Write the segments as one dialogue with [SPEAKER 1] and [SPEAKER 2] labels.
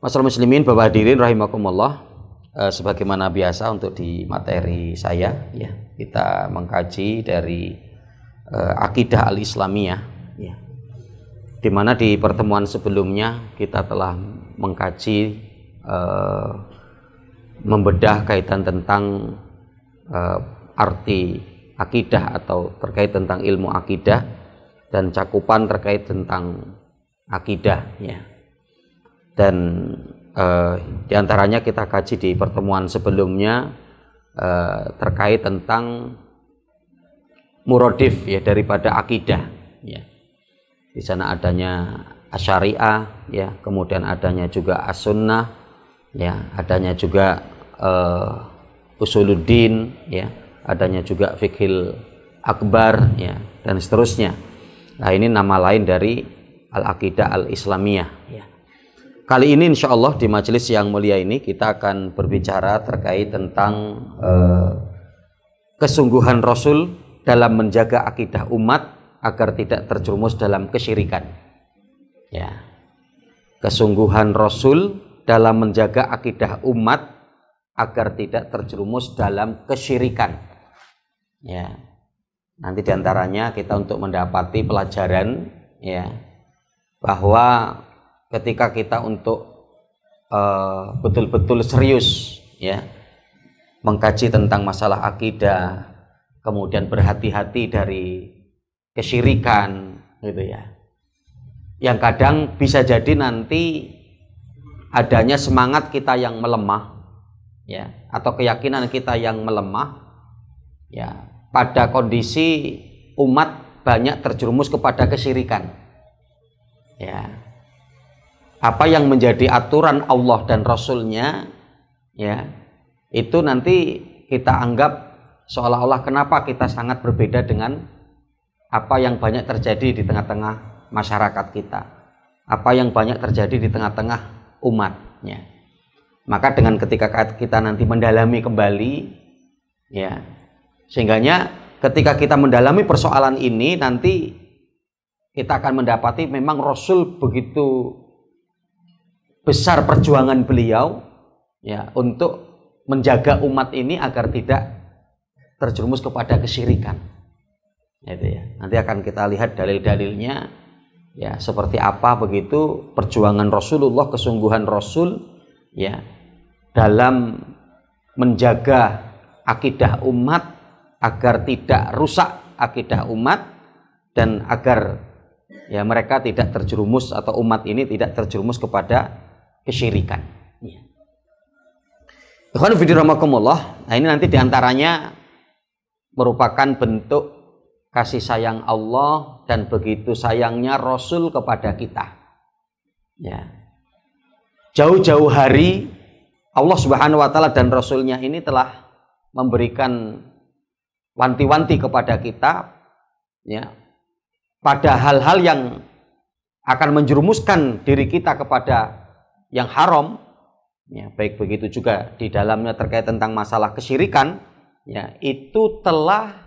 [SPEAKER 1] Masyaallah muslimin, Bapak hadirin rahimakumullah, sebagaimana biasa untuk di materi saya ya, kita mengkaji dari akidah al-Islamiyah ya. Di mana di pertemuan sebelumnya kita telah mengkaji membedah kaitan tentang arti akidah atau terkait tentang ilmu akidah dan cakupan terkait tentang akidah ya. Dan diantaranya kita kaji di pertemuan sebelumnya terkait tentang muradif ya daripada akidah ya. Di sana adanya asyariah ya, kemudian adanya juga as-sunnah ya, adanya juga usuluddin ya, adanya juga fiqhil akbar ya, dan seterusnya. Nah, ini nama lain dari al-aqidah al-islamiyah ya. Kali ini insya Allah di majelis yang mulia ini kita akan berbicara terkait tentang kesungguhan Rasul dalam menjaga akidah umat agar tidak terjerumus dalam kesyirikan ya. Kesungguhan Rasul dalam menjaga akidah umat agar tidak terjerumus dalam kesyirikan ya. Nanti diantaranya kita untuk mendapati pelajaran ya, bahwa ketika kita untuk betul-betul serius ya mengkaji tentang masalah akidah, kemudian berhati-hati dari kesyirikan gitu ya, yang kadang bisa jadi nanti adanya semangat kita yang melemah ya, atau keyakinan kita yang melemah ya, pada kondisi umat banyak terjerumus kepada kesyirikan ya. Apa yang menjadi aturan Allah dan Rasulnya ya, itu nanti kita anggap seolah-olah kenapa kita sangat berbeda dengan apa yang banyak terjadi di tengah-tengah masyarakat kita, apa yang banyak terjadi di tengah-tengah umatnya. Maka dengan ketika kita nanti mendalami kembali ya, sehingganya ketika kita mendalami persoalan ini nanti kita akan mendapati memang Rasul begitu besar perjuangan beliau ya untuk menjaga umat ini agar tidak terjerumus kepada kesyirikan. Itu ya. Nanti akan kita lihat dalil-dalilnya ya, seperti apa begitu perjuangan Rasulullah, kesungguhan Rasul ya dalam menjaga akidah umat agar tidak rusak akidah umat dan agar ya mereka tidak terjerumus atau umat ini tidak terjerumus kepada kesyirikan. Ya. Ikhwan fillah rahimakumullah. Nah, ini nanti diantaranya merupakan bentuk kasih sayang Allah dan begitu sayangnya Rasul kepada kita. Ya. Jauh-jauh hari Allah Subhanahu wa taala dan Rasulnya ini telah memberikan wanti-wanti kepada kita ya, pada hal-hal yang akan menjerumuskan diri kita kepada yang haram ya, baik begitu juga di dalamnya terkait tentang masalah kesyirikan ya, itu telah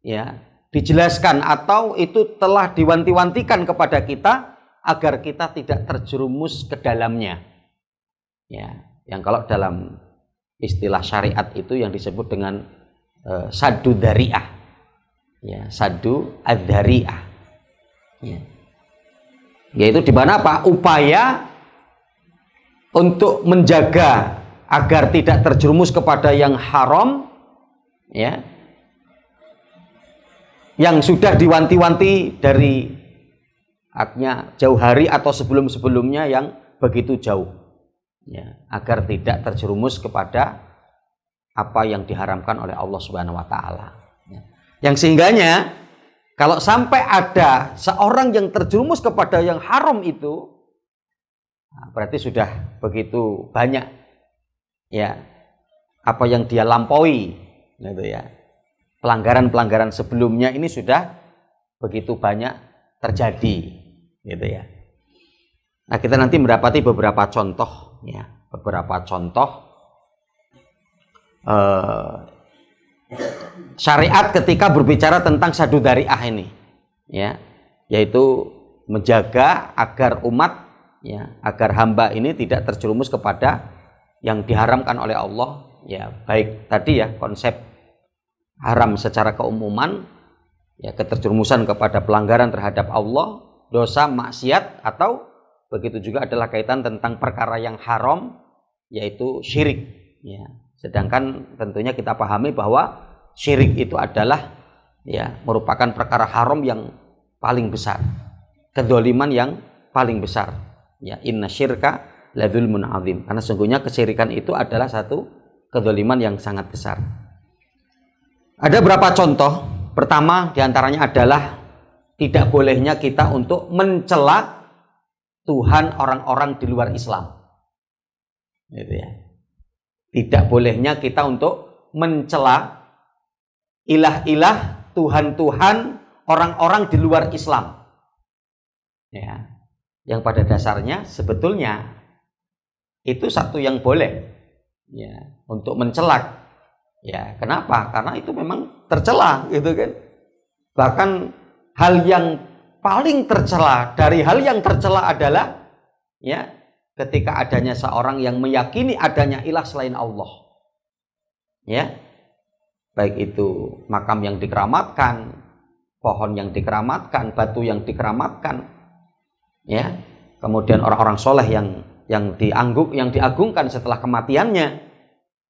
[SPEAKER 1] ya dijelaskan atau itu telah diwanti-wantikan kepada kita agar kita tidak terjerumus ke dalamnya ya, yang kalau dalam istilah syariat itu yang disebut dengan saddu dzari'ah ya, saddu adzari'ah ya. Yaitu di mana apa? Upaya untuk menjaga agar tidak terjerumus kepada yang haram ya, yang sudah diwanti-wanti dari haknya jauh hari atau sebelum-sebelumnya yang begitu jauh ya, agar tidak terjerumus kepada apa yang diharamkan oleh Allah Subhanahu wa taala ya. Yang sehingganya kalau sampai ada seorang yang terjerumus kepada yang haram itu, nah, berarti sudah begitu banyak ya apa yang dia lampaui gitu ya. Pelanggaran-pelanggaran sebelumnya ini sudah begitu banyak terjadi gitu ya. Nah, kita nanti mendapati beberapa contoh ya, beberapa contoh syariat ketika berbicara tentang saddu dzari'ah ini ya, yaitu menjaga agar umat ya, agar hamba ini tidak terjerumus kepada yang diharamkan oleh Allah, ya, baik tadi ya konsep haram secara keumuman, ya, keterjerumusan kepada pelanggaran terhadap Allah, dosa, maksiat, atau begitu juga adalah kaitan tentang perkara yang haram, yaitu syirik, ya. Sedangkan tentunya kita pahami bahwa syirik itu adalah, ya, merupakan perkara haram yang paling besar, kedzaliman yang paling besar, ya, inna syirka ladzulmun azim, karena sesungguhnya kesyirikan itu adalah satu kedzaliman yang sangat besar. Ada beberapa contoh. Pertama diantaranya adalah tidak bolehnya kita untuk mencela Tuhan orang-orang di luar Islam, gitu ya. Tidak bolehnya kita untuk mencela ilah-ilah, Tuhan-Tuhan orang-orang di luar Islam, ya, yang pada dasarnya sebetulnya itu satu yang boleh, ya, untuk mencela, ya. Kenapa? Karena itu memang tercela, gitu kan. Bahkan hal yang paling tercela dari hal yang tercela adalah, ya, ketika adanya seorang yang meyakini adanya ilah selain Allah, ya, baik itu makam yang dikeramatkan, pohon yang dikeramatkan, batu yang dikeramatkan, ya, kemudian orang-orang soleh yang diagungkan setelah kematiannya,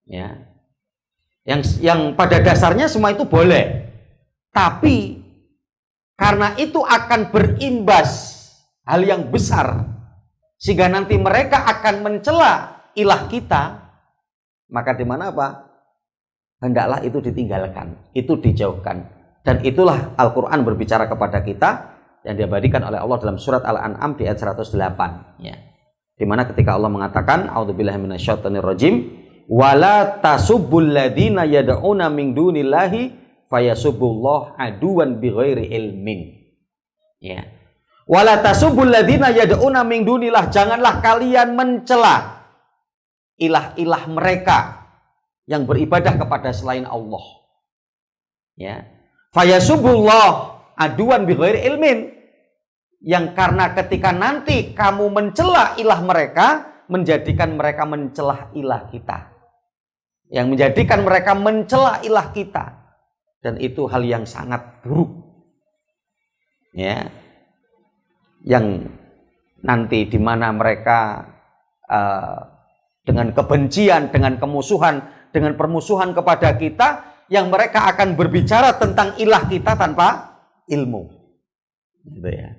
[SPEAKER 1] ya, yang pada dasarnya semua itu boleh, tapi karena itu akan berimbas hal yang besar, sehingga nanti mereka akan mencela ilah kita, maka di mana apa? Hendaklah itu ditinggalkan, itu dijauhkan. Dan itulah Al-Quran berbicara kepada kita yang diabadikan oleh Allah dalam surat Al-An'am di ayat 108, ya. Di mana ketika Allah mengatakan, a'udzubillahi minasyaitonirrajim, wala tasubbul ladzina yad'una min dunillahi fayasubbullah aduwan bighairi ilmin, ya. Wala tasubbul ladzina yad'una min dunillah, janganlah kalian mencela ilah-ilah mereka yang beribadah kepada selain Allah, ya. Fayasubbullah aduwan bighairi ilmin, yang karena ketika nanti kamu mencela ilah mereka, menjadikan mereka mencela ilah kita, yang menjadikan mereka mencela ilah kita. Dan itu hal yang sangat buruk, ya, yang nanti di mana mereka dengan kebencian, dengan kemusuhan, dengan permusuhan kepada kita, yang mereka akan berbicara tentang ilah kita tanpa ilmu, gitu ya,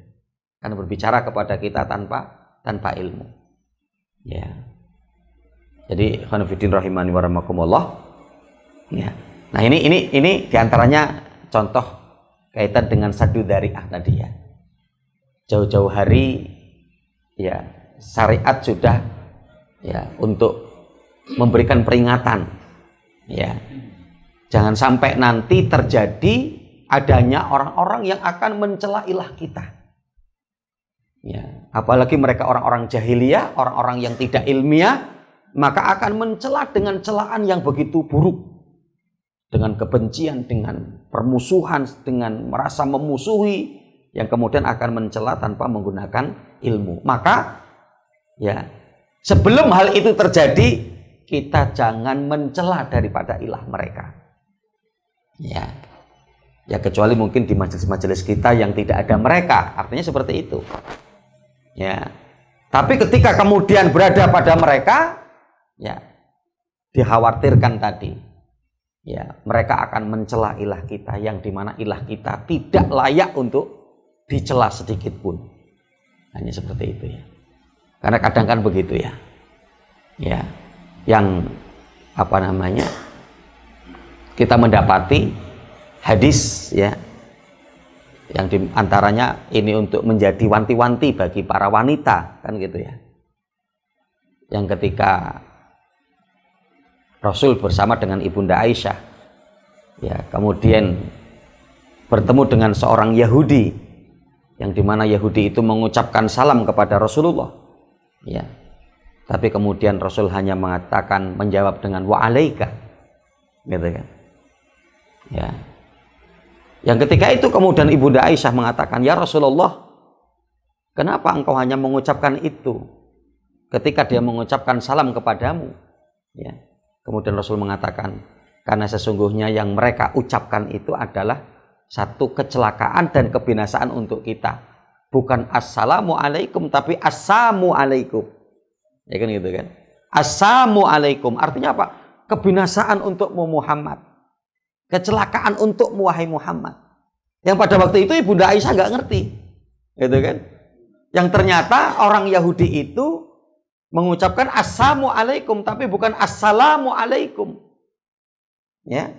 [SPEAKER 1] akan berbicara kepada kita tanpa ilmu, ya. Jadi khonifidin rahimani warahmatullah, ya. Nah ini diantaranya contoh kaitan dengan sadu dzari'ah tadi, ya. Jauh-jauh hari, ya, syariat sudah, ya, untuk memberikan peringatan, ya, jangan sampai nanti terjadi adanya orang-orang yang akan mencela ilah kita, ya, apalagi mereka orang-orang jahiliyah, orang-orang yang tidak ilmiah, maka akan mencela dengan celaan yang begitu buruk, dengan kebencian, dengan permusuhan, dengan merasa memusuhi, yang kemudian akan mencela tanpa menggunakan ilmu. Maka, ya, sebelum hal itu terjadi, kita jangan mencela daripada ilah mereka, ya. Ya, kecuali mungkin di majelis-majelis kita yang tidak ada mereka, artinya seperti itu, ya. Tapi ketika kemudian berada pada mereka, ya, dikhawatirkan tadi, ya, mereka akan mencela ilah kita, yang dimana ilah kita tidak layak untuk dicela sedikit pun. Hanya seperti itu, ya. Karena kadang kan begitu, ya, ya, yang apa namanya, kita mendapati hadis, ya, yang diantaranya ini untuk menjadi wanti-wanti bagi para wanita, kan gitu, ya, yang ketika Rasul bersama dengan Ibunda Aisyah, ya, kemudian bertemu dengan seorang Yahudi, yang dimana Yahudi itu mengucapkan salam kepada Rasulullah, ya, tapi kemudian Rasul hanya mengatakan, menjawab dengan wa'alaika, gitu kan, ya. Yang ketika itu kemudian Ibunda Aisyah mengatakan, ya Rasulullah, Kenapa engkau hanya mengucapkan itu ketika dia mengucapkan salam kepadamu? Ya. Kemudian Rasul mengatakan, karena sesungguhnya yang mereka ucapkan itu adalah satu kecelakaan dan kebinasaan untuk kita. Bukan assalamu alaikum, tapi assamu alaikum. Ya kan gitu kan? Assamu alaikum artinya apa? Kebinasaan untukmu Muhammad. Kecelakaan untukmu wahai Muhammad. Yang pada waktu itu Ibunda Aisyah nggak ngerti. Gitu kan? Yang ternyata orang Yahudi itu mengucapkan assamu alaikum tapi bukan assalamu alaikum. Ya.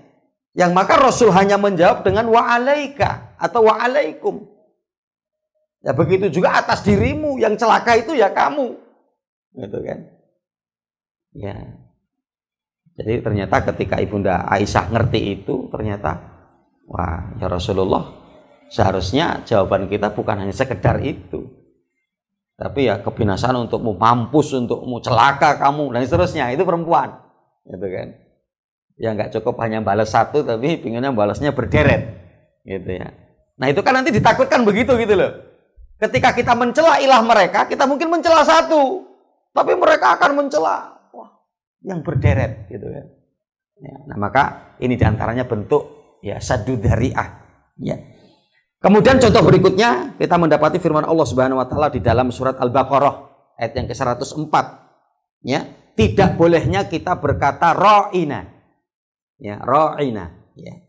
[SPEAKER 1] Yang maka Rasul hanya menjawab dengan wa alaika atau wa alaikum. Ya begitu juga atas dirimu, yang celaka itu ya kamu. Gitu kan? Ya. Jadi ternyata ketika Ibunda Aisyah ngerti itu, ternyata wah, ya Rasulullah, seharusnya jawaban kita bukan hanya sekedar itu. Tapi ya kebinasaan untukmu, mampus untukmu, celaka kamu, dan seterusnya. Itu perempuan. Gitu kan? Ya nggak cukup hanya balas satu, tapi pinginnya balasnya berderet. Gitu ya. Nah itu kan nanti ditakutkan begitu gitu loh. Ketika kita mencela ilah mereka, kita mungkin mencela satu. Tapi mereka akan mencela yang berderet gitu kan. Ya, nah maka ini diantaranya bentuk ya saddu dzari'ah. Ya. Kemudian contoh berikutnya kita mendapati firman Allah Subhanahu wa taala di dalam surat Al-Baqarah ayat yang ke-104. Ya, tidak bolehnya kita berkata ra'ina. Ya, ra'ina, ya.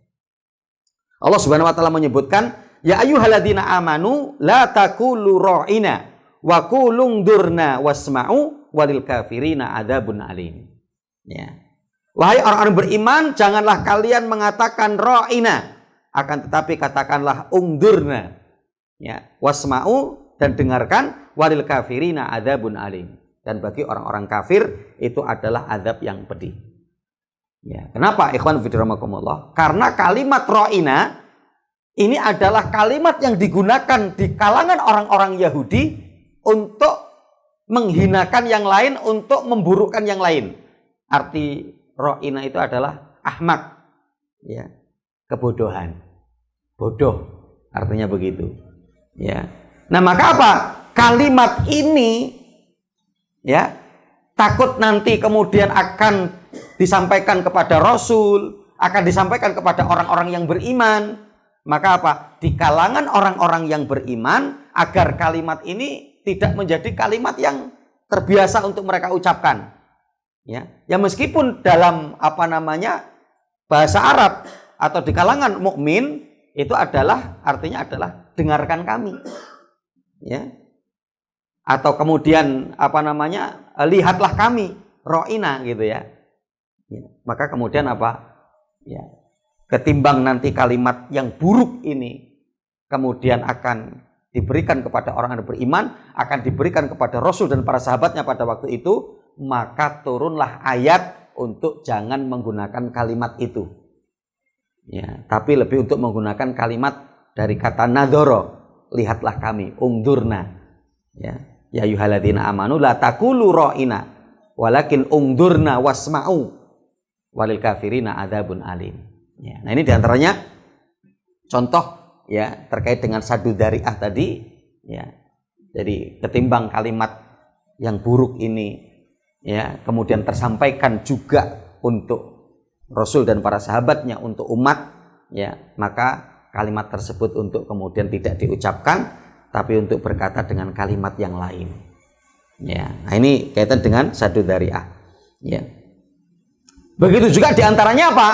[SPEAKER 1] Allah Subhanahu wa taala menyebutkan ya ayyuhalladzina amanu la taqulu ra'ina wa qulu durna wasma'u walil kafirina adzabun alim. Ya. Wahai orang-orang beriman, janganlah kalian mengatakan ra'ina, akan tetapi katakanlah ungdurna, ya, wasma'u, dan dengarkan, walil kafirina adzabun alim, dan bagi orang-orang kafir itu adalah azab yang pedih. Ya, kenapa ikhwan fillah? Karena kalimat ra'ina ini adalah kalimat yang digunakan di kalangan orang-orang Yahudi untuk menghinakan yang lain, untuk memburukkan yang lain. Arti ra'ina itu adalah ahmak, ya, kebodohan, bodoh, artinya begitu. Ya. Nah maka apa? Kalimat ini, ya, takut nanti kemudian akan disampaikan kepada Rasul, akan disampaikan kepada orang-orang yang beriman. Maka apa? Di kalangan orang-orang yang beriman, agar kalimat ini tidak menjadi kalimat yang terbiasa untuk mereka ucapkan. Ya, ya meskipun dalam bahasa Arab atau di kalangan mukmin itu adalah artinya adalah dengarkan kami. Ya. Atau kemudian lihatlah kami, ra'ina gitu ya. Ya. Maka kemudian apa? Ya. Ketimbang nanti kalimat yang buruk ini kemudian akan diberikan kepada orang yang beriman, akan diberikan kepada Rasul dan para sahabatnya pada waktu itu, maka turunlah ayat untuk jangan menggunakan kalimat itu. Ya, tapi lebih untuk menggunakan kalimat dari kata nadhara, lihatlah kami, ungdurna. Ya, ya ayyuhalladzina amanu la taqulu ra'ina, walakin ungdurna wasma'u walil kafirina adzabun alim. Ya, nah ini diantaranya contoh ya terkait dengan saddu dzari'ah tadi. Ya, jadi ketimbang kalimat yang buruk ini ya kemudian tersampaikan juga untuk Rasul dan para sahabatnya, untuk umat, ya maka kalimat tersebut untuk kemudian tidak diucapkan, tapi untuk berkata dengan kalimat yang lain. Ya, nah ini kaitan dengan saddu dzari'ah. Ya. Begitu juga diantaranya apa?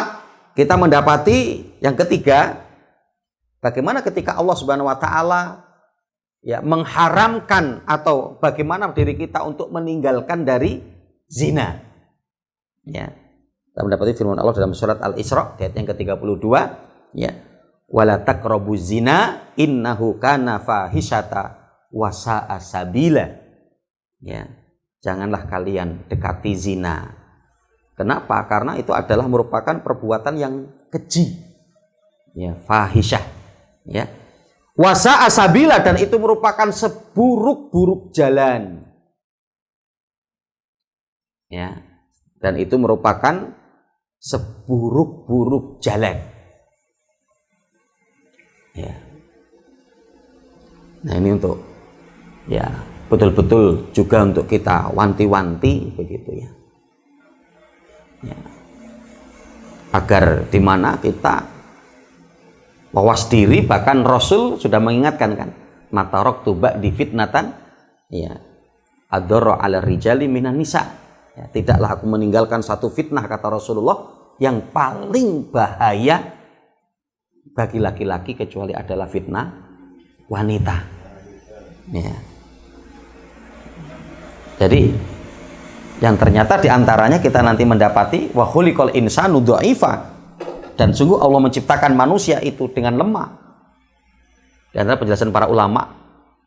[SPEAKER 1] Kita mendapati yang ketiga, bagaimana ketika Allah Subhanahu wa taala ya mengharamkan atau bagaimana diri kita untuk meninggalkan dari zina. Ya. Kita mendapati firman Allah dalam surat Al-Isra ayat yang ke-32, ya. Wala taqrabuz zina innahu kana fahisyata wa sa'a sabila. Ya. Janganlah kalian dekati zina. Kenapa? Karena itu adalah merupakan perbuatan yang keji. Ya, fahisyah. Ya. Wa sa'a sabila, dan itu merupakan seburuk-buruk jalan. Ya, dan itu merupakan seburuk-buruk jalan. Ya. Nah ini untuk ya betul-betul juga untuk kita wanti-wanti begitu ya. Ya. Agar di mana kita mawas diri, bahkan Rasul sudah mengingatkan kan, matarok tuba di fitnatan ya adoro ala rijali minan nisa ya, tidaklah aku meninggalkan satu fitnah kata Rasulullah yang paling bahaya bagi laki-laki kecuali adalah fitnah wanita ya. Jadi yang ternyata diantaranya kita nanti mendapati wa khuliqal insanu dha'ifa, dan sungguh Allah menciptakan manusia itu dengan lemah. Di antara penjelasan para ulama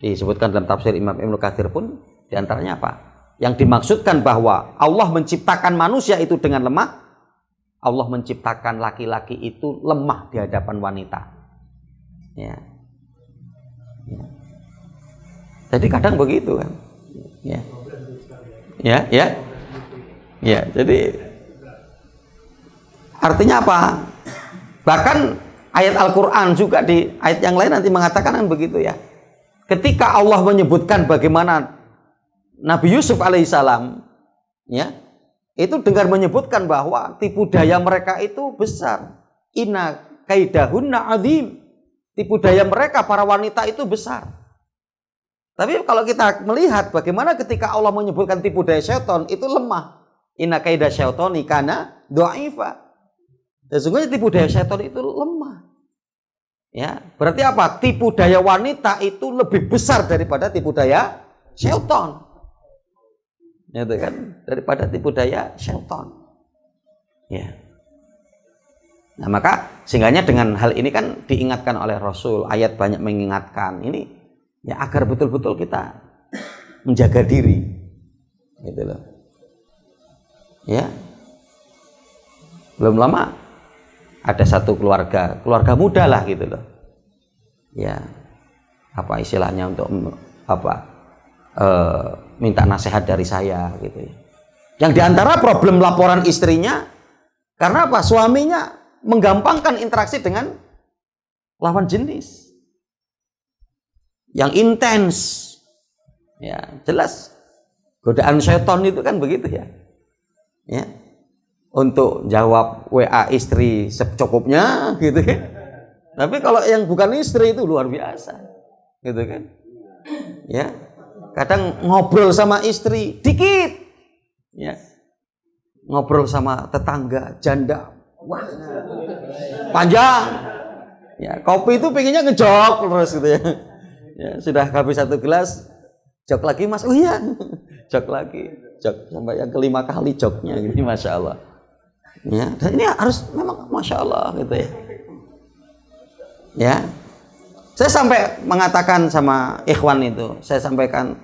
[SPEAKER 1] disebutkan dalam tafsir Imam Ibnu Katsir pun diantaranya apa? Yang dimaksudkan bahwa Allah menciptakan manusia itu dengan lemah, Allah menciptakan laki-laki itu lemah di hadapan wanita. Ya. Ya. Jadi kadang begitu kan. Ya. Ya, jadi artinya apa? Bahkan ayat Al-Quran juga di ayat yang lain nanti mengatakan kan begitu ya. Ketika Allah menyebutkan bagaimana Nabi Yusuf alaihissalam ya, itu dengan menyebutkan bahwa tipu daya mereka itu besar. Inna kaidahunna azim. Tipu daya mereka para wanita itu besar. Tapi kalau kita melihat bagaimana ketika Allah menyebutkan tipu daya syaitan itu lemah. Inna kaidah syaitani kana dha'ifa. Sesungguhnya tipu daya syaitan itu lemah. Ya, berarti apa? Tipu daya wanita itu lebih besar daripada tipu daya syaitan. Ya, itu kan? Daripada tipu daya syaitan. Ya. Nah, maka sehingganya dengan hal ini kan diingatkan oleh Rasul, ayat banyak mengingatkan ini. Ya agar betul-betul kita menjaga diri, gitu loh. Ya, belum lama ada satu keluarga muda lah gitu loh. Ya, apa istilahnya untuk minta nasihat dari saya gitu ya. Yang diantara problem laporan istrinya karena apa? Suaminya menggampangkan interaksi dengan lawan jenis yang intens, ya jelas godaan syaitan itu kan begitu ya, ya untuk jawab WA istri secukupnya gitu kan. Tapi kalau yang bukan istri itu luar biasa, gitu kan, ya kadang ngobrol sama istri dikit, ya ngobrol sama tetangga janda, wah panjang, ya kopi itu pengennya ngejok terus gitu ya. Ya, sudah habis satu gelas, jok lagi mas, oh iya, jok lagi, jok sampai yang kelima kali joknya, ini masya Allah. Ya, dan ini harus memang masya Allah gitu ya. Ya, saya sampai mengatakan sama ikhwan itu, saya sampaikan,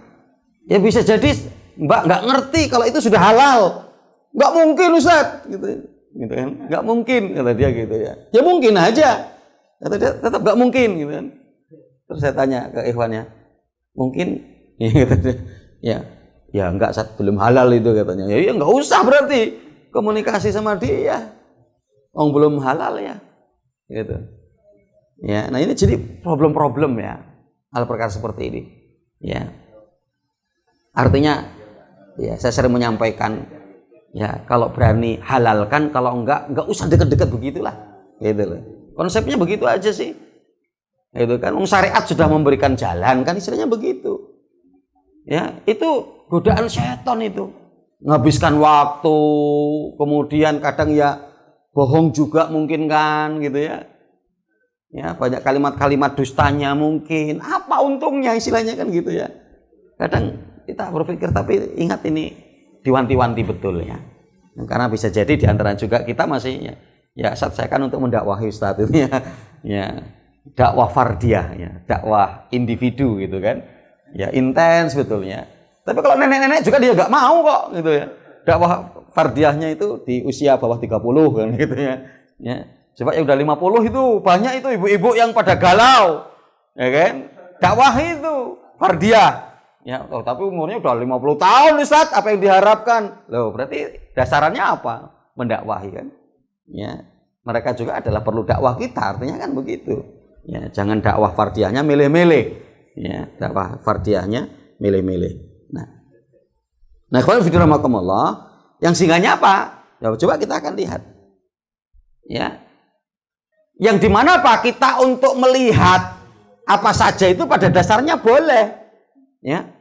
[SPEAKER 1] ya bisa jadi mbak nggak ngerti kalau itu sudah halal, nggak mungkin Ustaz, gitu kan, nggak mungkin kata dia gitu ya. Ya mungkin aja, kata dia tetap nggak mungkin gitu kan. Terus saya tanya ke ikhwannya, mungkin ya, ya enggak saat belum halal itu katanya. Ya enggak usah berarti komunikasi sama dia, belum halal ya, gitu. Ya, nah ini jadi problem-problem ya, hal perkara seperti ini. Ya, artinya, ya saya sering menyampaikan, ya kalau berani halalkan, kalau enggak usah deket-deket begitulah, gitu loh. Konsepnya begitu aja sih. Itu kan syariat sudah memberikan jalan kan istilahnya begitu. Ya, itu godaan setan itu. Menghabiskan waktu, kemudian kadang ya bohong juga mungkin kan gitu ya. Ya, banyak kalimat-kalimat dustanya mungkin. Apa untungnya istilahnya kan gitu ya. Kadang kita berpikir tapi ingat ini diwanti-wanti betul ya. Karena bisa jadi di antara juga kita masih ya saat saya kan untuk mendakwahi Ustaz itu ya. Ya. Dakwah fardiyah ya, dakwah individu gitu kan. Ya intens betulnya. Tapi kalau nenek-nenek juga dia nggak mau kok gitu ya. Dakwah fardiyahnya itu di usia bawah 30 kan gitu ya. Ya. Coba yang udah 50 itu banyak itu ibu-ibu yang pada galau. Ya kan? Dakwah itu fardiyah. Ya, tapi umurnya udah 50 tahun Ustaz, apa yang diharapkan? Loh, berarti dasarannya apa? Mendakwahi kan. Ya. Mereka juga adalah perlu dakwah kita, artinya kan begitu. Ya, jangan dakwah fardiyahnya milih-milih. Ya, dakwah fardiyahnya milih-milih. Nah, kalau fitramakumullah, yang singgahnya apa? Ya, coba kita akan lihat. Ya. Yang dimana apa? Kita untuk melihat apa saja itu pada dasarnya boleh. Ya.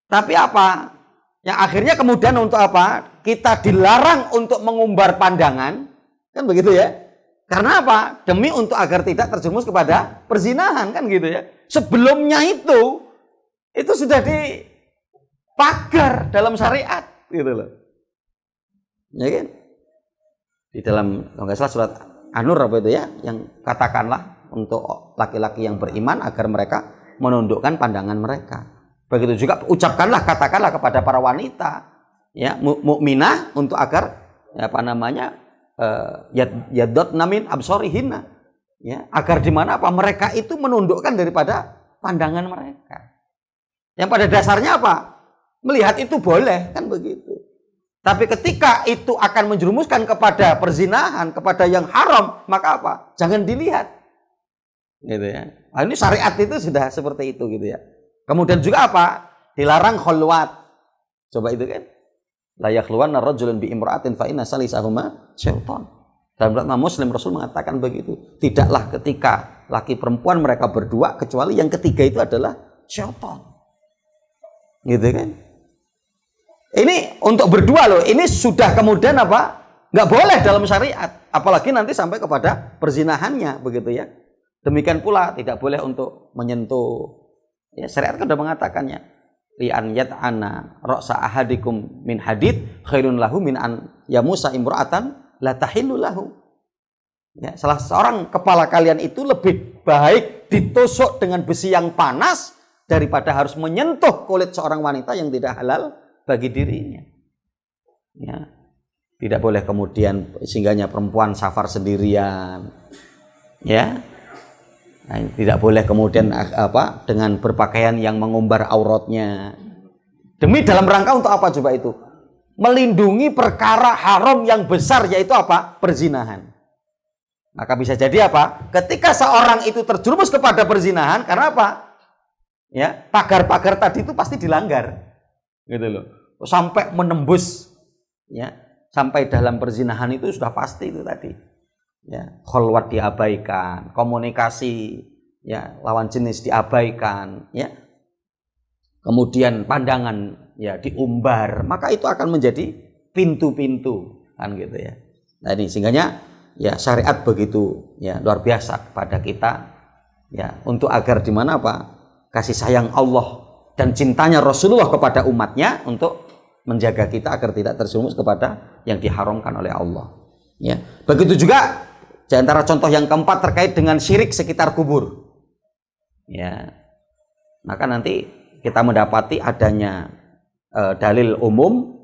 [SPEAKER 1] Tapi apa? Yang akhirnya kemudian untuk apa? Kita dilarang untuk mengumbar pandangan. Kan begitu ya? Karena apa? Demi untuk agar tidak terjerumus kepada perzinahan, kan gitu ya. Sebelumnya itu sudah dipagar dalam syariat, gitu loh. Ya kan? Di dalam, kalau nggak salah surat An-Nur apa itu ya, yang katakanlah untuk laki-laki yang beriman agar mereka menundukkan pandangan mereka. Begitu juga ucapkanlah, katakanlah kepada para wanita, ya, mukminah untuk agar ya, apa namanya, yadotna min absorihinna, ya, agar di mana apa mereka itu menundukkan daripada pandangan mereka. Yang pada dasarnya apa? Melihat itu boleh, kan begitu. Tapi ketika itu akan menjerumuskan kepada perzinahan, kepada yang haram, maka apa? Jangan dilihat. Gitu ya. Nah, ini syariat itu sudah seperti itu gitu ya. Kemudian juga apa? Dilarang khulwat. Coba itu kan. La yakhluwanna rajulun bi imra'atin fa inna salisahuma syaitan. Dalam surat Muslim Rasul mengatakan begitu. Tidaklah ketika laki perempuan mereka berdua kecuali yang ketiga itu adalah syaitan. Gitu kan? Ini untuk berdua loh, ini sudah kemudian apa? Nggak boleh dalam syariat, apalagi nanti sampai kepada perzinahannya, begitu ya. Demikian pula tidak boleh untuk menyentuh. Ya, syariat kan sudah mengatakannya. Li an yat'ana ra'sa ahadikum min hadid khairun lahu min an yamusa imra'atan la tahillu lahu. Ya, salah seorang kepala kalian itu lebih baik ditusuk dengan besi yang panas daripada harus menyentuh kulit seorang wanita yang tidak halal bagi dirinya. Ya. Tidak boleh kemudian singgahnya perempuan safar sendirian. Ya. Nah, tidak boleh kemudian apa dengan berpakaian yang mengumbar auratnya. Demi dalam rangka untuk apa coba itu? Melindungi perkara haram yang besar, yaitu apa? Perzinahan. Maka bisa jadi apa? Ketika seorang itu terjerumus kepada perzinahan, karena apa? Ya, pagar-pagar tadi itu pasti dilanggar. Gitu loh. Sampai menembus, ya, sampai dalam perzinahan itu sudah pasti itu tadi, ya, kholwat diabaikan, komunikasi, ya, lawan jenis diabaikan, ya, kemudian pandangan, ya, diumbar, maka itu akan menjadi pintu-pintu, kan gitu ya. Nah ini singgahnya, ya, syariat begitu, ya, luar biasa pada kita, ya, untuk agar di mana apa kasih sayang Allah dan cintanya Rasulullah kepada umatnya untuk menjaga kita agar tidak terjerumus kepada yang diharamkan oleh Allah. Ya, begitu juga di antara contoh yang keempat terkait dengan syirik sekitar kubur. Ya, maka nanti kita mendapati adanya dalil umum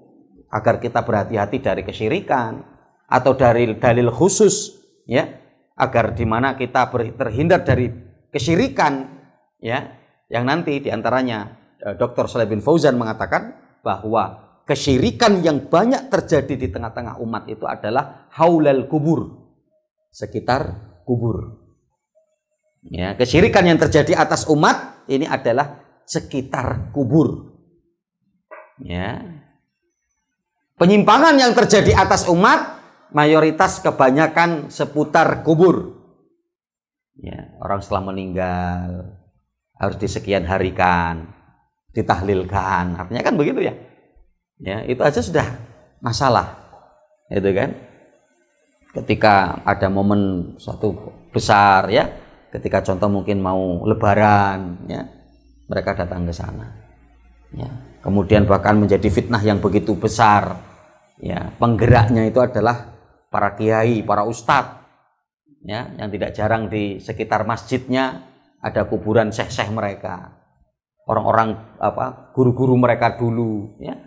[SPEAKER 1] agar kita berhati-hati dari kesyirikan atau dari dalil khusus, ya, agar di mana kita terhindar dari kesyirikan, ya, yang nanti diantaranya Dr. Shalih bin Fauzan mengatakan bahwa kesyirikan yang banyak terjadi di tengah-tengah umat itu adalah haulal kubur, sekitar kubur. Ya, kesyirikan yang terjadi atas umat ini adalah sekitar kubur. Ya. Penyimpangan yang terjadi atas umat mayoritas kebanyakan seputar kubur. Ya, orang setelah meninggal harus disekian harikan, ditahlilkan, artinya kan begitu ya. Ya, itu aja sudah masalah, itu kan. Ketika ada momen suatu besar, ya, ketika contoh mungkin mau lebaran, ya, mereka datang ke sana. Ya, kemudian bahkan menjadi fitnah yang begitu besar. Ya, penggeraknya itu adalah para kiai, para ustadz, ya, yang tidak jarang di sekitar masjidnya ada kuburan syekh-syekh mereka, orang-orang apa guru-guru mereka dulu, ya.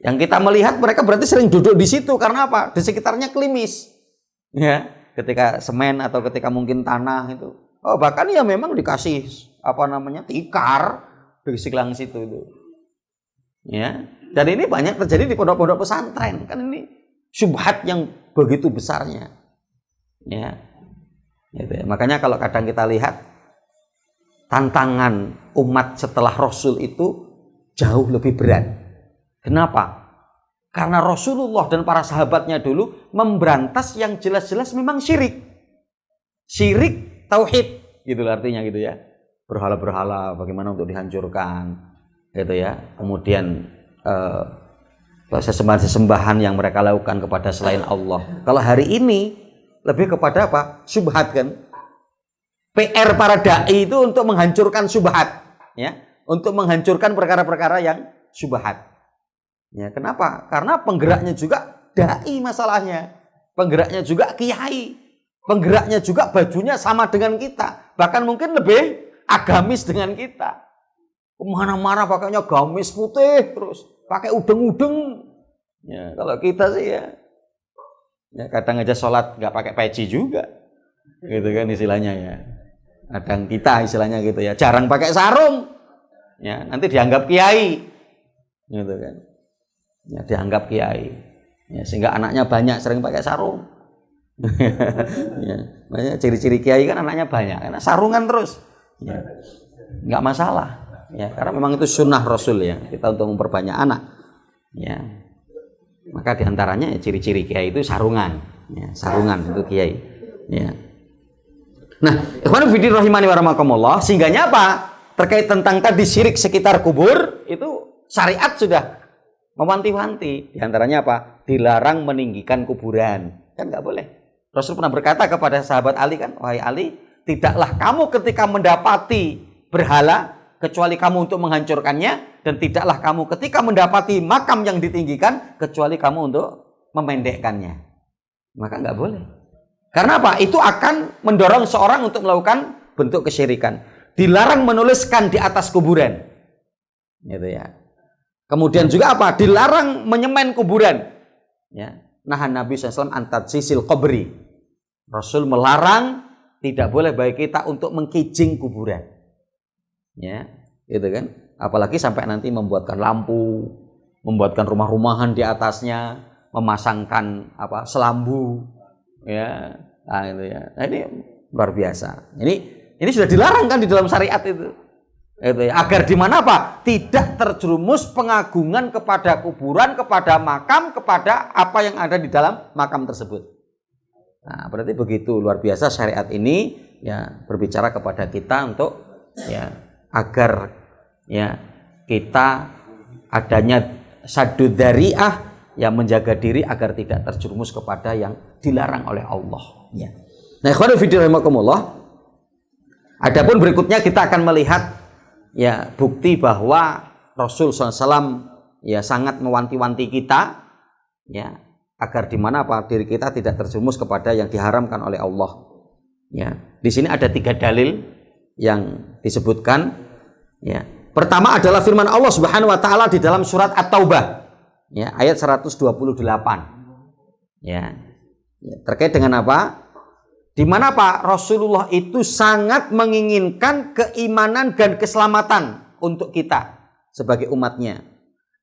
[SPEAKER 1] Yang kita melihat mereka berarti sering duduk di situ karena apa? Di sekitarnya klimis. Ya, ketika semen atau ketika mungkin tanah itu. Oh, bahkan ya memang dikasih apa namanya? Tikar di sekilang situ itu. Ya. Dan ini banyak terjadi di pondok-pondok pesantren. Kan ini syubhat yang begitu besarnya. Ya. Gitu ya. Makanya kalau kadang kita lihat tantangan umat setelah Rasul itu jauh lebih berat. Kenapa? Karena Rasulullah dan para sahabatnya dulu memberantas yang jelas-jelas memang syirik. Syirik tauhid, gitu artinya gitu ya. Berhala-berhala bagaimana untuk dihancurkan, gitu ya. Kemudian sesembahan-sesembahan yang mereka lakukan kepada selain Allah. Kalau hari ini lebih kepada apa? Syubhat kan. PR para dai itu untuk menghancurkan syubhat, ya, untuk menghancurkan perkara-perkara yang syubhat. Ya, kenapa? Karena penggeraknya juga dai masalahnya. Penggeraknya juga kiai. Penggeraknya juga bajunya sama dengan kita. Bahkan mungkin lebih agamis dengan kita. Kemana-mana pakainya gamis putih terus. Pakai udeng-udeng. Ya, kalau kita sih ya kadang aja sholat nggak pakai peci juga. Gitu kan istilahnya ya. Kadang kita istilahnya gitu ya. Jarang pakai sarung. Ya, nanti dianggap kiai. Gitu kan. Ya, dianggap kiai, ya, sehingga anaknya banyak sering pakai sarung. Ya, banyak ciri-ciri kiai kan anaknya banyak karena sarungan terus, ya, nggak masalah, ya, karena memang itu sunnah Rasul ya kita untuk memperbanyak anak, ya, maka diantaranya ya, ciri-ciri kiai itu sarungan, ya, sarungan itu kiai, ya. Nah, ikhwan fillah rahimani wa rahimakumullah, sehingganya apa terkait tentang tadi syirik sekitar kubur itu syariat sudah mewanti-wanti, diantaranya apa? Dilarang meninggikan kuburan, kan nggak boleh. Rasul pernah berkata kepada sahabat Ali kan, wahai Ali, tidaklah kamu ketika mendapati berhala kecuali kamu untuk menghancurkannya, dan tidaklah kamu ketika mendapati makam yang ditinggikan kecuali kamu untuk memendekkannya. Maka nggak boleh. Karena apa? Itu akan mendorong seorang untuk melakukan bentuk kesyirikan. Dilarang menuliskan di atas kuburan, gitu ya. Kemudian juga apa? Dilarang menyemen kuburan. Ya. Nahan Nabi SAW antat sisil qabri. Rasul melarang tidak boleh bagi kita untuk mengkijing kuburan. Ya, gitu kan? Apalagi sampai nanti membuatkan lampu, membuatkan rumah-rumahan di atasnya, memasangkan apa? Selambu. Ya, nah, itu ya. Nah, ini luar biasa. Ini sudah dilarang kan di dalam syariat itu. Agar di mana apa? Tidak terjerumus pengagungan kepada kuburan, kepada makam, kepada apa yang ada di dalam makam tersebut. Nah, berarti begitu luar biasa syariat ini ya berbicara kepada kita untuk ya agar ya kita adanya sadud dzari'ah yang menjaga diri agar tidak terjerumus kepada yang dilarang oleh Allah. Ya. Nah, ikhwan fillah rahimakumullah. Adapun berikutnya kita akan melihat ya bukti bahwa Rasul SAW ya sangat mewanti-wanti kita ya agar di mana apa diri kita tidak terjerumus kepada yang diharamkan oleh Allah. Ya, di sini ada 3 dalil yang disebutkan. Ya, pertama adalah firman Allah Subhanahu Wa Taala di dalam surat At-Taubah, ya ayat 128. Ya, terkait dengan apa? Di mana Pak Rasulullah itu sangat menginginkan keimanan dan keselamatan untuk kita sebagai umatnya.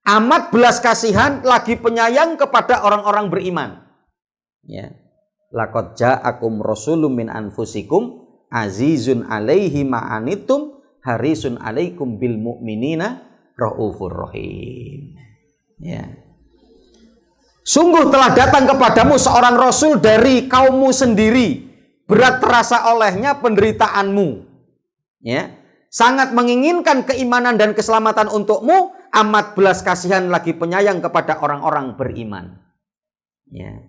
[SPEAKER 1] Amat belas kasihan lagi penyayang kepada orang-orang beriman. Ya. Laqad ja'akum rasulun min anfusikum azizun 'alaihi ma'anitum harisun 'alaikum bil mu'minina raufur rahim. Ya. Sungguh telah datang kepadamu seorang rasul dari kaummu sendiri. Berat terasa olehnya penderitaanmu, ya, sangat menginginkan keimanan dan keselamatan untukmu, amat belas kasihan lagi penyayang kepada orang-orang beriman. Ya,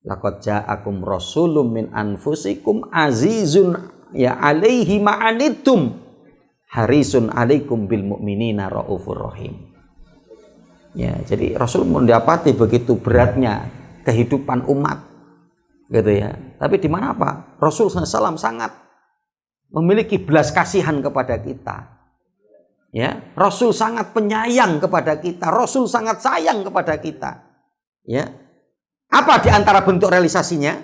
[SPEAKER 1] laqad ja'akum rasulun min anfusikum azizun ya 'alaihi ma'anitum harisun 'alaikum bil mu'minina raufur rahim. Ya, jadi Rasul mendapati begitu beratnya kehidupan umat. Gitu ya. Tapi di mana apa? Rasul SAW sangat memiliki belas kasihan kepada kita. Ya, Rasul sangat penyayang kepada kita. Rasul sangat sayang kepada kita. Ya. Apa di antara bentuk realisasinya?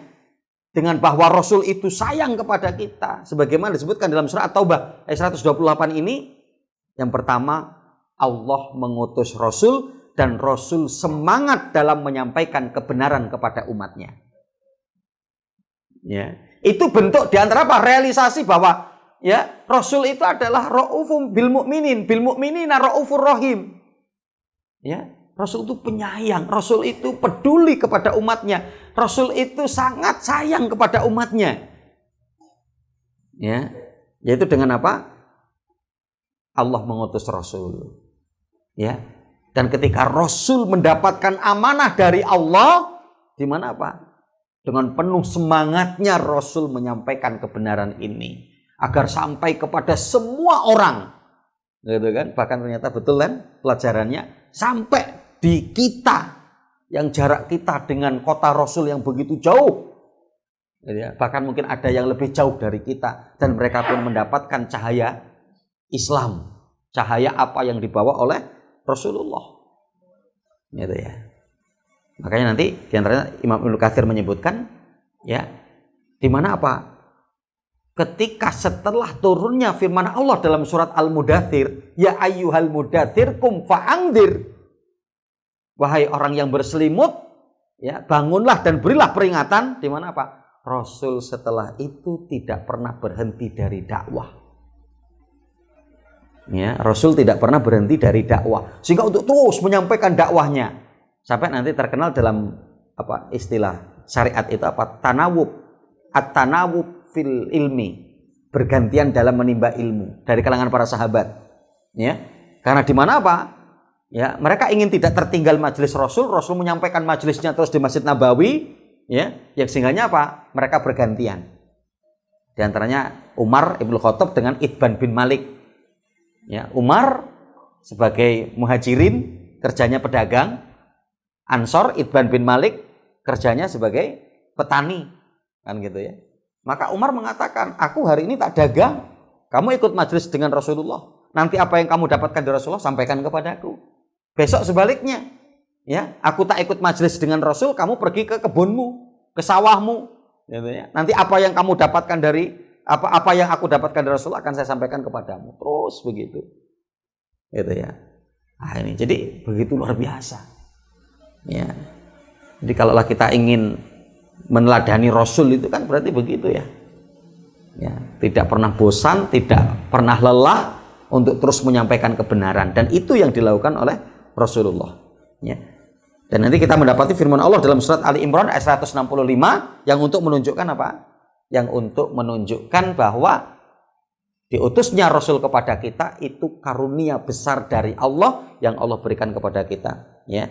[SPEAKER 1] Dengan bahwa Rasul itu sayang kepada kita. Sebagaimana disebutkan dalam surat At-Taubah ayat 128 ini. Yang pertama, Allah mengutus Rasul dan Rasul semangat dalam menyampaikan kebenaran kepada umatnya. Ya, itu bentuk diantara apa? Realisasi bahwa ya Rasul itu adalah raufum bil mu'minina raufur rahim. Ya, Rasul itu penyayang, Rasul itu peduli kepada umatnya, Rasul itu sangat sayang kepada umatnya. Ya, yaitu dengan apa? Allah mengutus Rasul. Ya. Dan ketika Rasul mendapatkan amanah dari Allah, di mana apa? Dengan penuh semangatnya Rasul menyampaikan kebenaran ini agar sampai kepada semua orang. Gitu kan? Bahkan ternyata betul kan pelajarannya sampai di kita yang jarak kita dengan kota Rasul yang begitu jauh. Bahkan mungkin ada yang lebih jauh dari kita dan mereka pun mendapatkan cahaya Islam, cahaya apa yang dibawa oleh Rasulullah. Gitu ya. Makanya nanti diantaranya Imam Ibnu Katsir menyebutkan, ya, di mana apa? Ketika setelah turunnya firman Allah dalam surat Al-Mudaththir, ya ayyuhal mudaththir kum fa'angdir. Wahai orang yang berselimut, ya, bangunlah dan berilah peringatan. Di mana apa? Rasul setelah itu tidak pernah berhenti dari dakwah. Ya, Rasul tidak pernah berhenti dari dakwah, sehingga untuk terus menyampaikan dakwahnya sampai nanti terkenal dalam apa istilah syariat itu apa? Tanawub, at-tanawub fil ilmi, bergantian dalam menimba ilmu dari kalangan para sahabat. Ya, karena di mana apa? Ya, mereka ingin tidak tertinggal majelis Rasul. Rasul menyampaikan majelisnya terus di Masjid Nabawi, ya, yang sehingganya apa? Mereka bergantian. Di antaranya Umar Ibnu Khattab dengan Itban bin Malik. Ya, Umar sebagai muhajirin kerjanya pedagang, Ansor Itban bin Malik kerjanya sebagai petani, kan gitu ya. Maka Umar mengatakan, aku hari ini tak dagang, kamu ikut majelis dengan Rasulullah. Nanti apa yang kamu dapatkan dari Rasulullah sampaikan kepadaku. Besok sebaliknya, ya, aku tak ikut majelis dengan Rasul, kamu pergi ke kebunmu, ke sawahmu, gitu ya. Nanti apa yang kamu dapatkan dari apa yang aku dapatkan dari Rasul akan saya sampaikan kepadamu. Terus begitu, gitu ya. Nah, ini jadi begitu luar biasa. Ya, jadi kalaulah kita ingin meneladani Rasul itu kan berarti begitu ya. Ya, tidak pernah bosan, tidak pernah lelah untuk terus menyampaikan kebenaran, dan itu yang dilakukan oleh Rasulullah. Ya. Dan nanti kita mendapati firman Allah dalam surat Ali Imran ayat 165 yang untuk menunjukkan apa? Yang untuk menunjukkan bahwa diutusnya Rasul kepada kita itu karunia besar dari Allah yang Allah berikan kepada kita. Ya.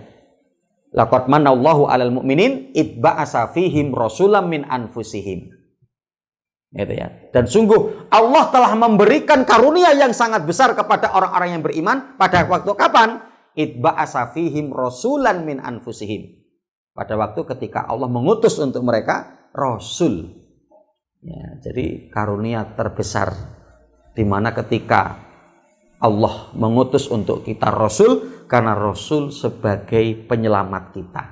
[SPEAKER 1] Laqad manallahu 'alal mu'minin id ba'asa fihim rasulam min anfusihim. Gitu ya. Dan sungguh Allah telah memberikan karunia yang sangat besar kepada orang-orang yang beriman pada waktu kapan? Itba'asa fihim rasulan min anfusihim. Pada waktu ketika Allah mengutus untuk mereka Rasul. Ya, jadi karunia terbesar di mana ketika Allah mengutus untuk kita Rasul, karena Rasul sebagai penyelamat kita.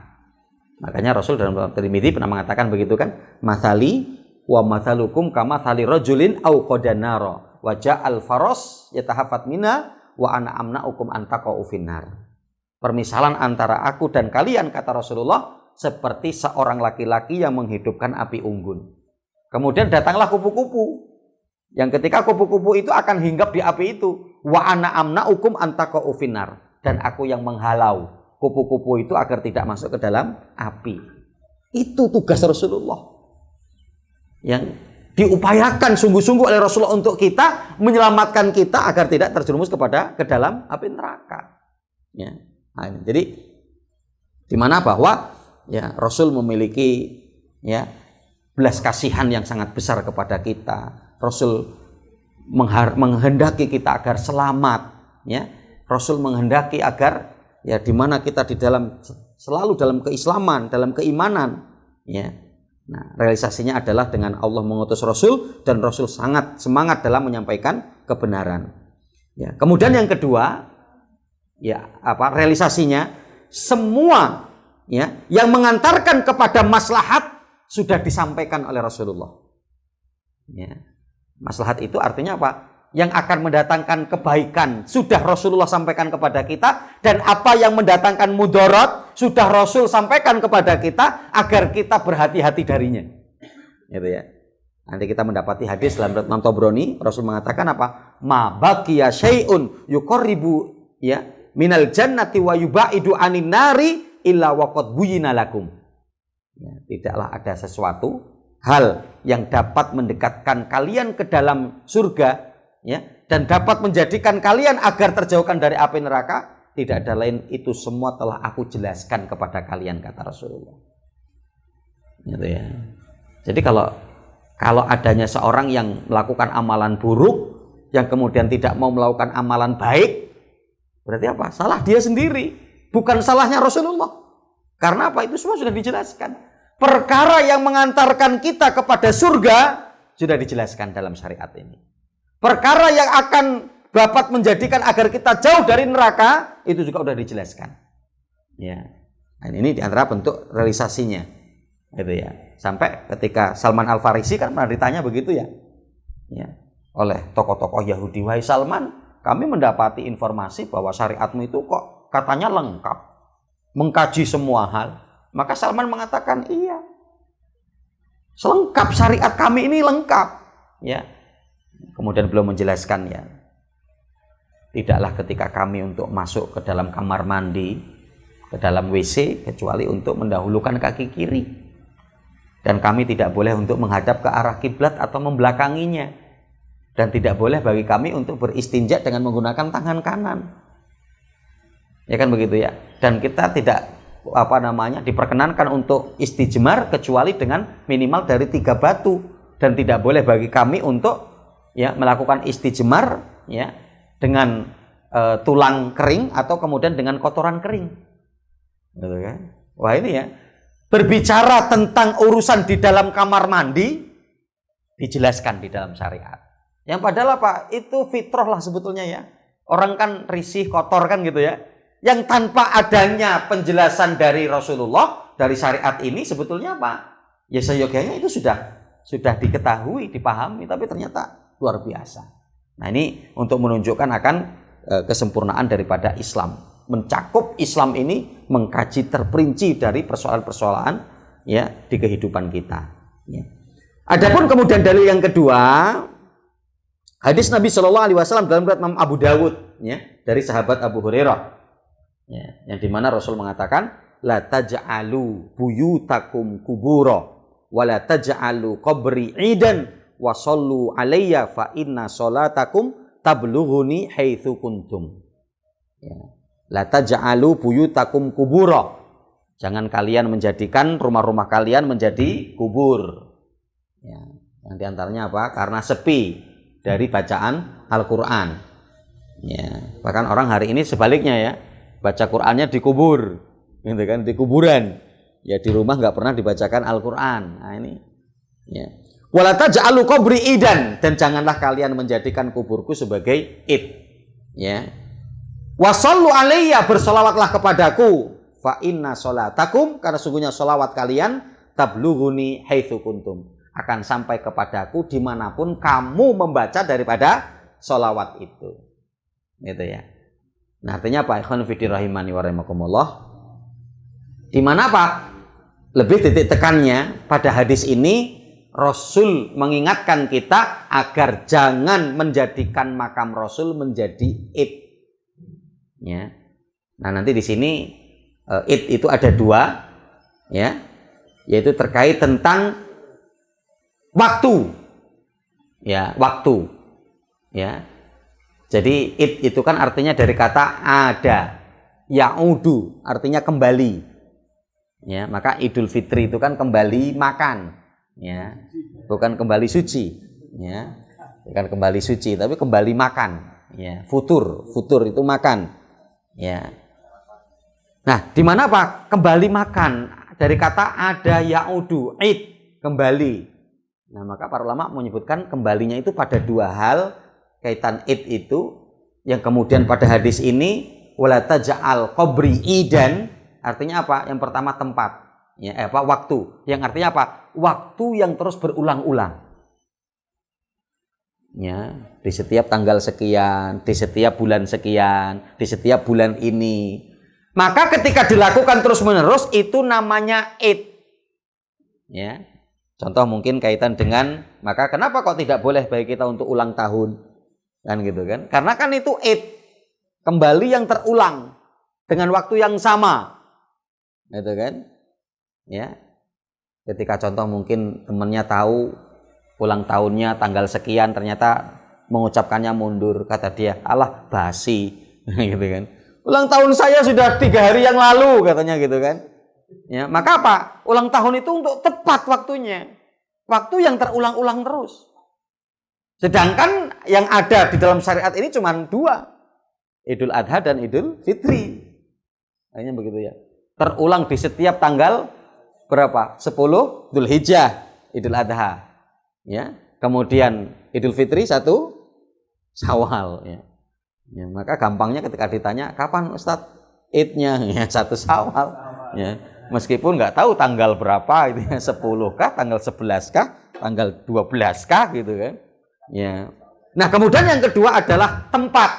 [SPEAKER 1] Makanya Rasul dalam Tirmidzi pernah mengatakan begitu kan, Mathali wa mathalukum kama thali rajulin au qadanara wa ja'al faras yatahafat mina wa ana amna'ukum antaqa'u finnar. Permisalan antara aku dan kalian, kata Rasulullah, seperti seorang laki-laki yang menghidupkan api unggun. Kemudian datanglah kupu-kupu, yang ketika kupu-kupu itu akan hinggap di api itu, wa ana amna'ukum antaqa'u finnar, dan aku yang menghalau kupu-kupu itu agar tidak masuk ke dalam api. Itu tugas Rasulullah yang diupayakan sungguh-sungguh oleh Rasulullah untuk kita, menyelamatkan kita agar tidak terjerumus ke dalam api neraka. Ya. Nah, jadi di mana bahwa ya Rasul memiliki ya belas kasihan yang sangat besar kepada kita. Rasul menghendaki kita agar selamat, ya. Rasul menghendaki agar ya di mana kita di dalam selalu dalam keislaman, dalam keimanan, ya. Nah, realisasinya adalah dengan Allah mengutus Rasul dan Rasul sangat semangat dalam menyampaikan kebenaran. Ya, kemudian yang kedua, ya apa realisasinya? Semua ya yang mengantarkan kepada maslahat sudah disampaikan oleh Rasulullah. Ya. Maslahat itu artinya apa? Yang akan mendatangkan kebaikan sudah Rasulullah sampaikan kepada kita, dan apa yang mendatangkan mudarat sudah Rasul sampaikan kepada kita agar kita berhati-hati darinya. Gitu ya. Nanti kita mendapati hadis dalam riwayat Imam Tabrani, Rasul mengatakan apa? Ma baqiya syai'un yuqarribu ya minal jannati wa yubaidu anin nari illa waqad buyina lakum. Ya, tidaklah ada sesuatu hal yang dapat mendekatkan kalian ke dalam surga ya dan dapat menjadikan kalian agar terjauhkan dari api neraka, tidak ada lain itu semua telah aku jelaskan kepada kalian, kata Rasulullah. Gitu ya. Jadi kalau adanya seorang yang melakukan amalan buruk, yang kemudian tidak mau melakukan amalan baik, berarti apa? Salah dia sendiri, bukan salahnya Rasulullah. Karena apa? Itu semua sudah dijelaskan. Perkara yang mengantarkan kita kepada surga sudah dijelaskan dalam syariat ini. Perkara yang akan dapat menjadikan agar kita jauh dari neraka, itu juga sudah dijelaskan. Ya. Dan ini diantara bentuk realisasinya. Gitu ya. Sampai ketika Salman Al-Farisi kan pernah ditanya begitu ya. Ya. Oleh tokoh-tokoh Yahudi, wahai Salman, kami mendapati informasi bahwa syariatmu itu kok katanya lengkap, mengkaji semua hal. Maka Salman mengatakan, iya, selengkap syariat kami ini lengkap. Ya. Kemudian beliau menjelaskan ya, tidaklah ketika kami untuk masuk ke dalam kamar mandi, ke dalam WC, kecuali untuk mendahulukan kaki kiri. Dan kami tidak boleh untuk menghadap ke arah kiblat atau membelakanginya. Dan tidak boleh bagi kami untuk beristinja dengan menggunakan tangan kanan. Ya kan begitu ya. Dan kita tidak diperkenankan untuk istijmar kecuali dengan minimal dari 3 batu. Dan tidak boleh bagi kami untuk ya melakukan istijmar ya dengan tulang kering atau kemudian dengan kotoran kering. Gitu kan? Wah ini ya. Berbicara tentang urusan di dalam kamar mandi dijelaskan di dalam syariat. Yang padahal apa? Itu fitrah lah sebetulnya ya. Orang kan risih, kotor kan gitu ya. Yang tanpa adanya penjelasan dari Rasulullah, dari syariat ini sebetulnya apa? Ya seyogianya itu sudah diketahui, dipahami, tapi ternyata luar biasa. Nah ini untuk menunjukkan akan kesempurnaan daripada Islam. Mencakup Islam ini mengkaji terperinci dari persoalan-persoalan ya di kehidupan kita. Ya. Adapun kemudian dalil yang kedua, hadis Nabi Shallallahu Alaihi Wasallam dalam riwayat Imam Abu Dawud ya dari sahabat Abu Hurairah, ya, yang dimana Rasul mengatakan, la taj'alu buyutakum kubura, wa la taj'alu qabri idan, wa sallu alayya fa inna salatakum tablughuni haitsu kuntum. Ya. La taj'alu buyutakum kubura. Jangan kalian menjadikan rumah-rumah kalian menjadi kubur. Ya, yang diantaranya apa? Karena sepi dari bacaan Al-Quran. Ya, bahkan orang hari ini sebaliknya ya, baca Qurannya dikubur, gitu kan? Di kuburan. Ya di rumah nggak pernah dibacakan Al-Quran. Nah ini. Ya. Wala taj'alu qabri idan, dan janganlah kalian menjadikan kuburku sebagai id. Ya. Wasallu alayya, bersolawatlah kepadaku, fa inna sholatakum, karena sungguhnya solawat kalian, tablughuni haitsu kuntum, akan sampai kepadaku dimanapun kamu membaca daripada solawat itu. Gitu ya. Nah artinya apa? Ikhwan fillah rahimani wa rahimakumullah. Di mana Pak? Lebih titik tekannya pada hadis ini, Rasul mengingatkan kita agar jangan menjadikan makam Rasul menjadi id. Ya. Nah nanti di sini id itu ada 2 ya, yaitu terkait tentang waktu ya, waktu ya. Jadi id itu kan artinya dari kata ada, ya'udu artinya kembali ya, maka Idul Fitri itu kan kembali makan ya, bukan kembali suci ya, bukan kembali suci tapi kembali makan ya, futur itu makan. Ya. Nah, di mana Pak? Kembali makan dari kata ada ya'udu, id, kembali. Nah, maka para ulama menyebutkan kembalinya itu pada 2 hal kaitan id itu, yang kemudian pada hadis ini wala taj'al qabri idan, artinya apa? Yang pertama tempat, ya, waktu. Yang artinya apa? Waktu yang terus berulang-ulang. Ya, di setiap tanggal sekian, di setiap bulan sekian, di setiap bulan ini. Maka ketika dilakukan terus-menerus itu namanya id. Ya. Contoh mungkin kaitan dengan, maka kenapa kok tidak boleh bagi kita untuk ulang tahun? Kan gitu kan? Karena kan itu Id, kembali yang terulang dengan waktu yang sama. Gitu kan? Ya. Ketika contoh mungkin temannya tahu ulang tahunnya tanggal sekian, ternyata mengucapkannya mundur, kata dia, alah basi. Gitu kan? Ulang tahun saya sudah 3 hari yang lalu, katanya gitu kan. Ya, maka apa? Ulang tahun itu untuk tepat waktunya. Waktu yang terulang-ulang terus. Sedangkan yang ada di dalam syariat ini cuma 2. Idul Adha dan Idul Fitri. Hanya begitu ya. Terulang di setiap tanggal berapa? 10 Dzulhijjah Idul Adha. Ya. Kemudian Idul Fitri 1 Syawal ya. Ya, maka gampangnya ketika ditanya, kapan Ustadz Idnya? Ya, 1 Syawal. Ya. Meskipun nggak tahu tanggal berapa, itu 10 kah, tanggal 11 kah, tanggal 12 kah, gitu kan? Ya. Nah, kemudian yang kedua adalah tempat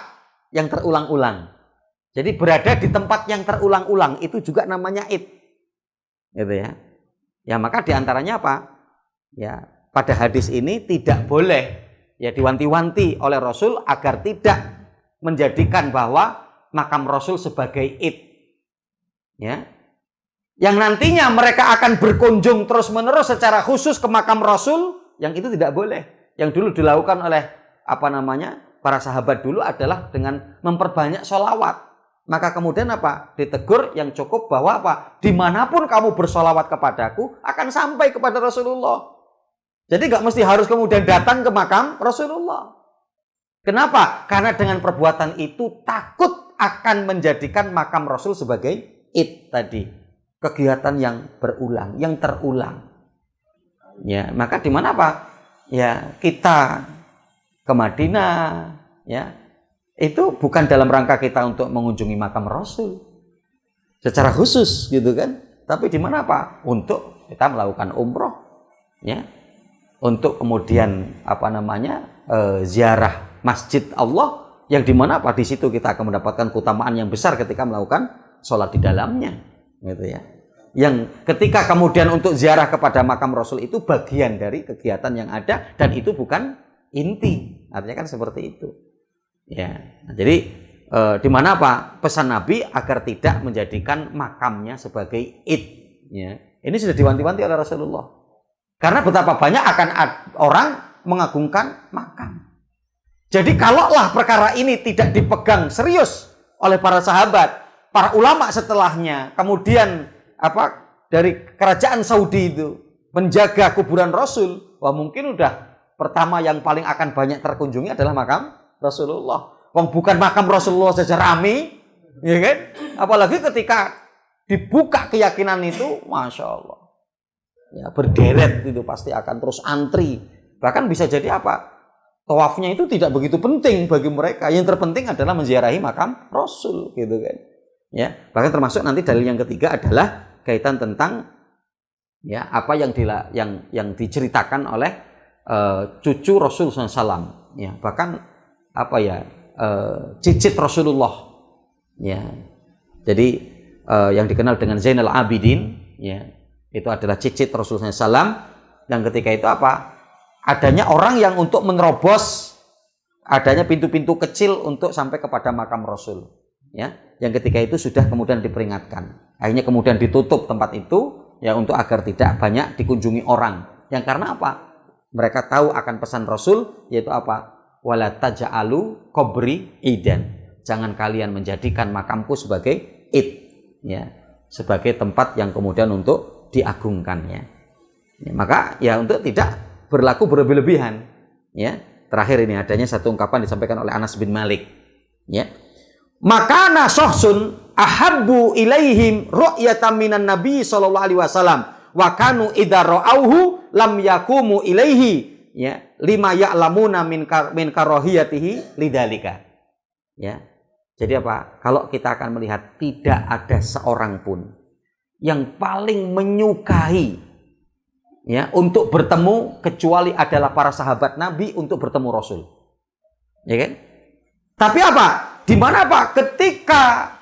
[SPEAKER 1] yang terulang-ulang. Jadi berada di tempat yang terulang-ulang itu juga namanya Id, gitu ya. Ya, maka diantaranya apa? Ya, pada hadis ini tidak boleh ya diwanti-wanti oleh Rasul agar tidak menjadikan bahwa makam Rasul sebagai Id, ya. Yang nantinya mereka akan berkunjung terus-menerus secara khusus ke makam Rasul, yang itu tidak boleh. Yang dulu dilakukan oleh para sahabat dulu adalah dengan memperbanyak sholawat. Maka kemudian apa? Ditegur yang cukup bahwa apa? Dimanapun kamu bersholawat kepadaku akan sampai kepada Rasulullah. Jadi nggak mesti harus kemudian datang ke makam Rasulullah. Kenapa? Karena dengan perbuatan itu takut akan menjadikan makam Rasul sebagai Id tadi. Kegiatan yang berulang, yang terulang. Ya, maka di mana apa? Ya, kita ke Madinah, ya. Itu bukan dalam rangka kita untuk mengunjungi makam Rasul secara khusus gitu kan. Tapi di mana apa? Untuk kita melakukan umroh, ya. Untuk kemudian ziarah Masjid Allah yang di mana apa? Di situ kita akan mendapatkan keutamaan yang besar ketika melakukan sholat di dalamnya, gitu ya. Yang ketika kemudian untuk ziarah kepada makam Rasul itu bagian dari kegiatan yang ada dan itu bukan inti. Artinya kan seperti itu. Ya. Nah, jadi di mana apa? Pesan Nabi agar tidak menjadikan makamnya sebagai Id, ya. Ini sudah diwanti-wanti oleh Rasulullah. Karena betapa banyak akan orang mengagungkan makam. Jadi kalaulah perkara ini tidak dipegang serius oleh para sahabat, para ulama setelahnya, kemudian dari kerajaan Saudi itu menjaga kuburan Rasul, wah mungkin udah pertama yang paling akan banyak terkunjungi adalah makam Rasulullah. Wong bukan makam Rasulullah saja rame, ya kan? Apalagi ketika dibuka keyakinan itu, masya Allah, ya berderet itu pasti akan terus antri. Bahkan bisa jadi apa? Tawafnya itu tidak begitu penting bagi mereka. Yang terpenting adalah menziarahi makam Rasul, gitu kan? Ya, bahkan termasuk nanti dalil yang ketiga adalah kaitan tentang ya apa yang diceritakan oleh cucu Rasul SAW, ya bahkan cicit Rasulullah, ya. Jadi yang dikenal dengan Zainal Abidin, ya itu adalah cicit Rasulullah SAW yang ketika itu adanya orang yang untuk menerobos adanya pintu-pintu kecil untuk sampai kepada makam Rasul, ya yang ketika itu sudah kemudian diperingatkan. Akhirnya kemudian ditutup tempat itu ya untuk agar tidak banyak dikunjungi orang. Yang karena apa? Mereka tahu akan pesan Rasul, yaitu apa? Wala taj'alu qabri idan. Jangan kalian menjadikan makamku sebagai id, ya, sebagai tempat yang kemudian untuk diagungkan, ya. Ya, maka ya untuk tidak berlaku berlebih-lebihan, ya. Terakhir ini adanya satu ungkapan disampaikan oleh Anas bin Malik, ya. Makana syahsun ahabbu ilaihim ru'yatan minan nabi sallallahu alaihi wasallam wa kanu idza ra'auhu lam yakumu ilaihi, ya, lima ya'lamuna min karahiyatihi lidzalika, ya. Jadi apa? Kalau kita akan melihat tidak ada seorang pun yang paling menyukai, ya, untuk bertemu kecuali adalah para sahabat Nabi untuk bertemu Rasul, ya kan? Tapi apa? Di mana apa? Ketika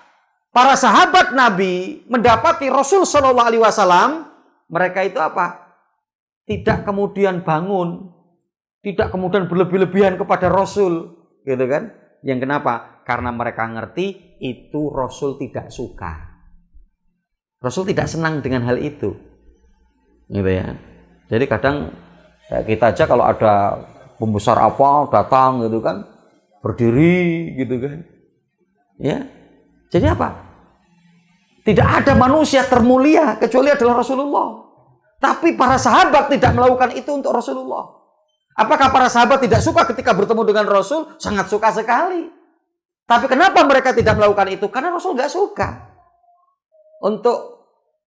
[SPEAKER 1] para sahabat Nabi mendapati Rasul Shallallahu Alaihi Wasallam, mereka itu apa? tidak kemudian bangun, tidak kemudian berlebih-lebihan kepada Rasul, gitu kan? Yang kenapa? Karena mereka ngerti itu Rasul tidak suka. Rasul tidak senang dengan hal itu, gitu ya. Jadi kadang kayak kita aja kalau ada pembesar apa datang gitu kan, berdiri gitu kan, ya. Jadi apa? Tidak ada manusia termulia kecuali adalah Rasulullah. Tapi para sahabat tidak melakukan itu untuk Rasulullah. Apakah para sahabat tidak suka ketika bertemu dengan Rasul? Sangat suka sekali. Tapi kenapa mereka tidak melakukan itu? Karena Rasul nggak suka. Untuk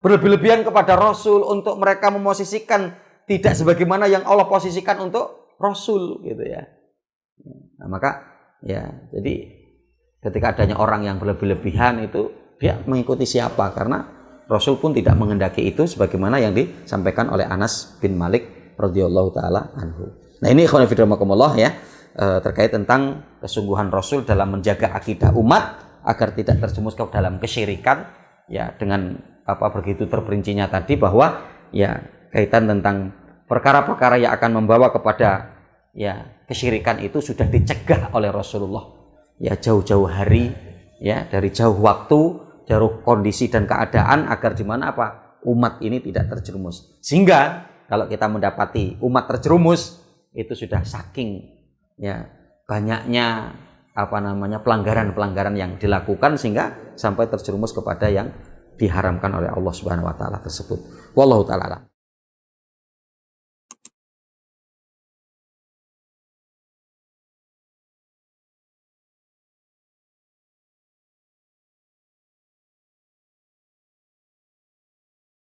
[SPEAKER 1] berlebih-lebihan kepada Rasul, untuk mereka memosisikan tidak sebagaimana yang Allah posisikan untuk Rasul, gitu ya. Nah, maka ya, jadi ketika adanya orang yang berlebih-lebihan itu dia mengikuti siapa? Karena Rasul pun tidak menghendaki itu sebagaimana yang disampaikan oleh Anas bin Malik radhiyallahu taala anhu. Nah, ini ikhwan fillah ya, terkait tentang kesungguhan Rasul dalam menjaga akidah umat agar tidak terjerumus ke dalam kesyirikan, ya, dengan begitu terperincinya tadi bahwa ya kaitan tentang perkara-perkara yang akan membawa kepada ya kesyirikan itu sudah dicegah oleh Rasulullah ya jauh-jauh hari, ya, dari jauh waktu, jauh kondisi dan keadaan, agar di mana umat ini tidak terjerumus. Sehingga kalau kita mendapati umat terjerumus itu sudah saking ya banyaknya pelanggaran-pelanggaran yang dilakukan sehingga sampai terjerumus kepada yang diharamkan oleh Allah Subhanahu wa taala tersebut. Wallahu taala.